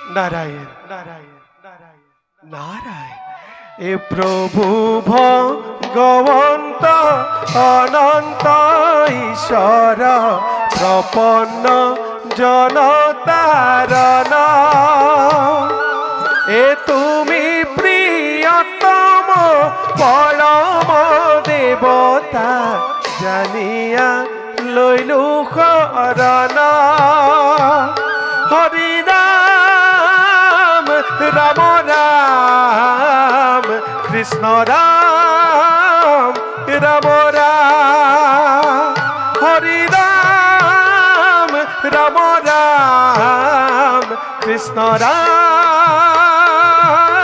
নারায়ণ নারায়ণ নারায়ণ নারায়ণ। এ প্রভু ভগবন্ত অনন্ত ঈশ্বর প্রপন্ন জনতারণ। এ তুমি প্রিয়তম পরম দেবতা জানিয়া লইলু শরণ। হরি রাম রাম রাম কৃষ্ণ রাম রাম রাম। হরি রাম রাম রাম কৃষ্ণ রাম